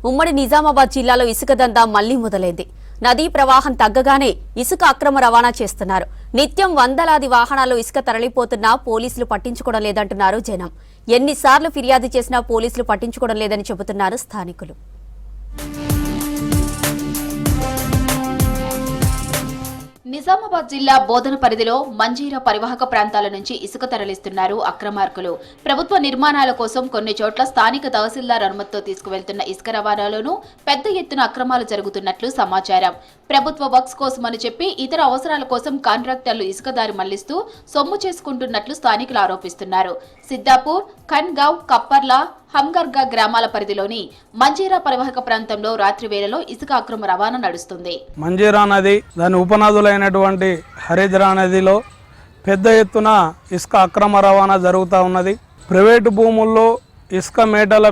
ఉమ్మడి నిజామాబాద్ జిల్లాలో ఇసుక దందా మళ్లీ మొదలైంది. నదీ ప్రవాహం తగ్గగానే ఇసుక అక్రమ రవాణా చేస్తున్నారు. నిత్యం వందలాది వాహనాల్లో ఇసుక తరలిపోతున్నా పోలీసులు పట్టించుకోవడం లేదంటున్నారు జనం. ఎన్నిసార్లు ఫిర్యాదు చేసినా పోలీసులు పట్టించుకోవడం లేదని చెబుతున్నారు స్థానికులు. నిజామాబాద్ జిల్లా బోధన పరిధిలో మంజీరా పరివాహక ప్రాంతాల నుంచి ఇసుక తరలిస్తున్నారు అక్రమార్కులు. ప్రభుత్వ నిర్మాణాల కోసం కొన్ని చోట్ల స్థానిక తహసీల్దార్ అనుమతితో తీసుకువెళ్తున్న ఇసుక రవాణాలోనూ పెద్ద ఎత్తున అక్రమాలు జరుగుతున్నట్లు సమాచారం. ప్రభుత్వ వర్క్స్ కోసమని చెప్పి ఇతర అవసరాల కోసం కాంట్రాక్టర్లు ఇసుక దారి మళ్లిస్తూ సొమ్ము చేసుకుంటున్నట్లు స్థానికులు ఆరోపిస్తున్నారు. సిద్దాపూర్, ఖన్గావ్, కప్పర్లా, హంగర్గా గ్రామాల పరిధిలోని మంజీరా పరివాహక ప్రాంతంలో రాత్రి వేళలో ఇసుక అక్రమ రవాణా నడుస్తుంది. మంజీరా నది దాని ఉపనదులైనటువంటి హరిద్రా నదిలో పెద్ద ఎత్తున ఇసుక అక్రమ రవాణా జరుగుతూ ఉన్నది. ప్రైవేటు భూముల్లో ఇసుక మేటల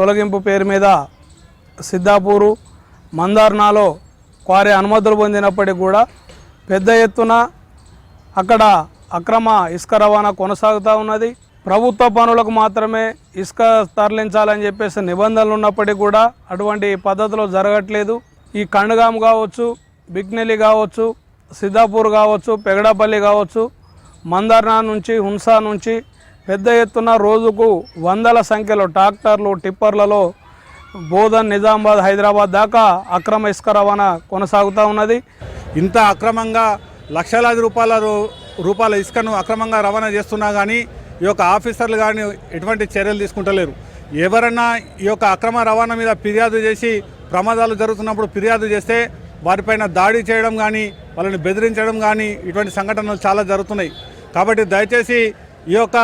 తొలగింపు పేరు మీద సిద్దాపూరు, మందార్నాలో క్వారీ అనుమతులు పొందినప్పటికీ కూడా పెద్ద ఎత్తున అక్కడ అక్రమ ఇసుక రవాణా కొనసాగుతూ ఉన్నది. ప్రభుత్వ పనులకు మాత్రమే ఇసుక తరలించాలని చెప్పేసి నిబంధనలు ఉన్నప్పటికీ కూడా అటువంటి పద్ధతిలో జరగట్లేదు. ఈ కండగాం కావచ్చు, బిగ్నెల్లి కావచ్చు, సిద్దాపూర్ కావచ్చు, పెగడపల్లి కావచ్చు, మందార్నా నుంచి, హున్సా నుంచి పెద్ద ఎత్తున రోజుకు వందల సంఖ్యలో ట్రాక్టర్లు, టిప్పర్లలో బోధన్, నిజామాబాద్, హైదరాబాద్ దాకా అక్రమ ఇసుక రవాణా కొనసాగుతూ ఉన్నది. ఇంత అక్రమంగా లక్షలాది రూపాయల ఇసుకను అక్రమంగా రవాణా చేస్తున్నా కానీ ఈ యొక్క ఆఫీసర్లు కానీ ఎటువంటి చర్యలు తీసుకుంటలేరు. ఎవరన్నా ఈ యొక్క అక్రమ రవాణా మీద ఫిర్యాదు చేసి ప్రమాదాలు జరుగుతున్నప్పుడు ఫిర్యాదు చేస్తే వారిపైన దాడి చేయడం కానీ, వాళ్ళని బెదిరించడం కానీ ఇటువంటి సంఘటనలు చాలా జరుగుతున్నాయి. కాబట్టి దయచేసి ఈ యొక్క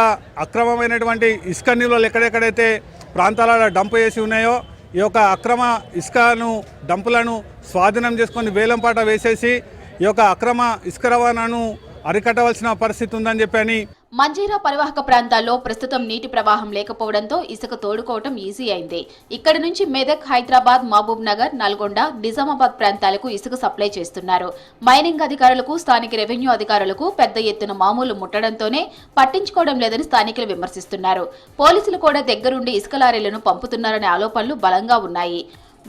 అక్రమమైనటువంటి ఇసుక నిల్వలు ఎక్కడెక్కడైతే ప్రాంతాలలో డంపు చేసి ఉన్నాయో ఈ యొక్క అక్రమ ఇసుకను డంపులను స్వాధీనం చేసుకొని వేలంపాట వేసేసి ఈ యొక్క అక్రమ ఇసుక రవాణాను అరికట్టవలసిన పరిస్థితి ఉందని చెప్పని. మంజీరా పరివాహక ప్రాంతాల్లో ప్రస్తుతం నీటి ప్రవాహం లేకపోవడంతో ఇసుక తోడుకోవటం ఈజీ అయింది. ఇక్కడి నుంచి మెదక్, హైదరాబాద్, మహబూబ్ నగర్, నల్గొండ, నిజామాబాద్ ప్రాంతాలకు ఇసుక సప్లై చేస్తున్నారు. మైనింగ్ అధికారులకు, స్థానిక రెవెన్యూ అధికారులకు పెద్ద ఎత్తున మామూలు ముట్టడంతోనే పట్టించుకోవడం లేదని స్థానికులు విమర్శిస్తున్నారు. పోలీసులు కూడా దగ్గరుండి ఇసుక లారీలను పంపుతున్నారనే ఆరోపణలు బలంగా ఉన్నాయి.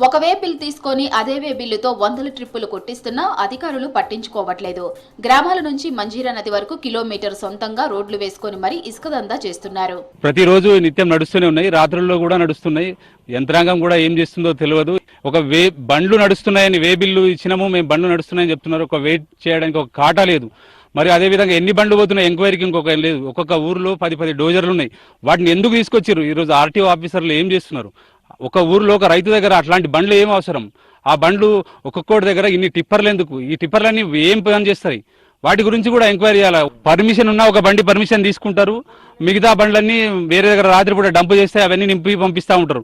ఒక వే బిల్ తీసుకొని అదే వే బిల్లుతో 100 ట్రిప్పులు కొట్టిస్తున్నా అధికారులు పట్టించుకోవట్లేదు. గ్రామాల నుంచి మంజీరా నది వరకు కిలోమీటర్ సొంతంగా రోడ్లు వేసుకొని మరీ ఇసుక దందా చేస్తున్నారు. ప్రతిరోజు నిత్యం నడుస్తూనే ఉన్నాయి, రాత్రుల్లో కూడా నడుస్తున్నాయి. యంత్రాంగం కూడా ఏం చేస్తుందో తెలియదు. ఒక బండ్లు నడుస్తున్నాయని వే బిల్లు ఇచ్చినాము, మేము బండ్లు నడుస్తున్నాయని చెప్తున్నారు. ఒక వెయిట్ చేయడానికి ఒక కాటా లేదు. మరి అదేవిధంగా ఎన్ని బండ్లు పోతున్నాయి ఎంక్వైరీకి ఇంకొక లేదు. ఒక్కొక్క ఊర్లో 10 డోజర్లు ఉన్నాయి. వాటిని ఎందుకు తీసుకొచ్చారు? ఈరోజు ఆర్టీఓ ఆఫీసర్లు ఏం చేస్తున్నారు? ఒక ఊర్లో ఒక రైతు దగ్గర అట్లాంటి బండ్లు ఏం అవసరం? ఆ బండ్లు ఒక్కొక్కటి దగ్గర ఇన్ని టిప్పర్లు ఎందుకు? ఈ టిప్పర్లన్నీ ఏం పని చేస్తాయి? వాటి గురించి కూడా ఎంక్వైరీ చేయాలి. పర్మిషన్ ఉన్న ఒక బండి పర్మిషన్ తీసుకుంటారు, మిగతా బండ్లన్నీ వేరే దగ్గర రాత్రి కూడా డంపు చేస్తే అవన్నీ నింపి పంపిస్తూ ఉంటారు.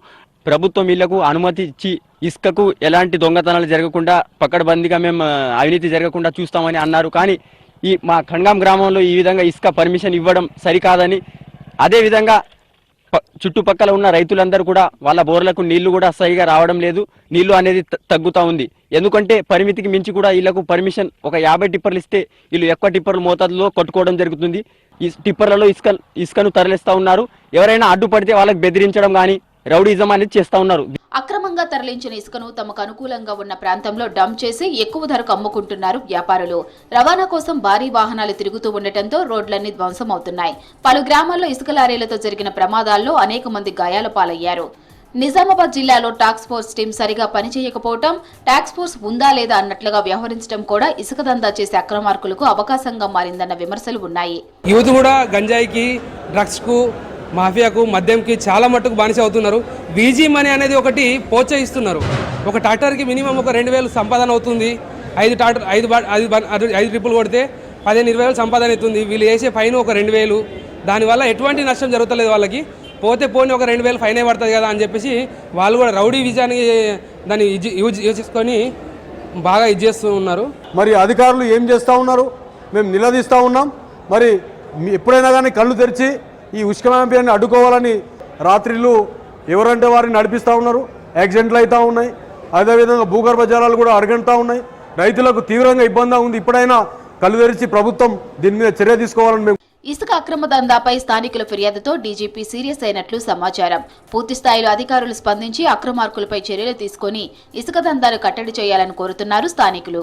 ప్రభుత్వం ఇళ్లకు అనుమతి ఇచ్చి ఇసుకకు ఎలాంటి దొంగతనాలు జరగకుండా, పక్కడబందీగా మేము అవినీతి జరగకుండా చూస్తామని అన్నారు. కానీ ఈ మా ఖండాం గ్రామంలో ఈ విధంగా ఇసుక పర్మిషన్ ఇవ్వడం సరికాదని, అదేవిధంగా చుట్టుపక్కల ఉన్న రైతులందరూ కూడా వాళ్ళ బోర్లకు నీళ్లు కూడా సరిగా రావడం లేదు. నీళ్లు అనేది తగ్గుతూ ఉంది. ఎందుకంటే పరిమితికి మించి కూడా వీళ్ళకు పర్మిషన్ ఒక 50 టిప్పర్లు ఇస్తే వీళ్ళు ఎక్కువ టిప్పర్లు మోతాదులో కొట్టుకోవడం జరుగుతుంది. ఈ టిప్పర్లలో ఇసుకను తరలిస్తూ ఉన్నారు. ఎవరైనా అడ్డుపడితే వాళ్ళకి బెదిరించడం కానీ రౌడీజం అనేది చేస్తూ ఉన్నారు. అక్రమంగా తరలించిన ఇసుకను తమకు అనుకూలంగా ఉన్న ప్రాంతంలో డంప్ చేసి ఎక్కువ ధరకు అమ్ముకుంటున్నారు వ్యాపారులు. రవాణా కోసం భారీ వాహనాలు తిరుగుతూ ఉండటంతో రోడ్లన్నీ ధ్వంసమవుతున్నాయి. పలు గ్రామాల్లో ఇసుక లారీలతో జరిగిన ప్రమాదాల్లో అనేక మంది గాయాల పాలయ్యారు. నిజామాబాద్ జిల్లాలో టాస్క్ ఫోర్స్ టీం సరిగా పనిచేయకపోవడం, టాస్క్ ఫోర్స్ ఉందా లేదా అన్నట్లుగా వ్యవహరించడం కూడా ఇసుక దందా చేసే అక్రమార్కులకు అవకాశంగా మారిందన్న విమర్శలు ఉన్నాయి. యూత్ కూడా గంజాయికి, డ్రగ్స్ కు, మాఫియాకు, మద్యంకి చాలా మట్టుకు బానిస అవుతున్నారు. బీజీ మనీ అనేది ఒకటి ప్రోత్సహిస్తున్నారు. ఒక ట్రాక్టర్కి మినిమం ఒక 2000 సంపాదన అవుతుంది. 5 ట్రిప్పులు కొడితే 15-20 సంపాదన అవుతుంది. వీళ్ళు వేసే ఫైన్ ఒక 2000. దానివల్ల ఎటువంటి నష్టం జరుగుతలేదు. వాళ్ళకి పోతే పోని ఒక 2000 ఫైన్ పడుతుంది కదా అని చెప్పేసి వాళ్ళు కూడా రౌడీ విజయాన్ని దాన్ని యూజ్ చేసుకొని బాగా చేస్తూ ఉన్నారు. మరి అధికారులు ఏం చేస్తూ ఉన్నారు? మేము నిలదీస్తూ ఉన్నాం. మరి ఎప్పుడైనా కానీ కళ్ళు తెరిచి ఈ ఉష్క మాఫియాని అడ్డుకోవాలని రాత్రిళ్ళు ఎవరంటే వారిని నడిపిస్తూ ఉన్నారు. యాక్సిడెంట్లు అవుతూ ఉన్నాయి. అదేవిధంగా భూగర్భ జలాలు కూడా అరగంటూ ఉన్నాయి. రైతులకు తీవ్రంగా ఇబ్బంది ఉంది. ఇప్పుడైనా కళ్ళు తెరిచి ప్రభుత్వం దీని మీద చర్య తీసుకోవాలని మేము ఇసుక అక్రమ దందాపై స్థానికుల ఫిర్యాదుతో డీజీపీ సీరియస్ అయినట్లు సమాచారం. పూర్తి స్థాయిలో అధికారులు స్పందించి అక్రమార్కులపై చర్యలు తీసుకుని ఇసుక దందాను కట్టడి చేయాలని కోరుతున్నారు స్థానికులు.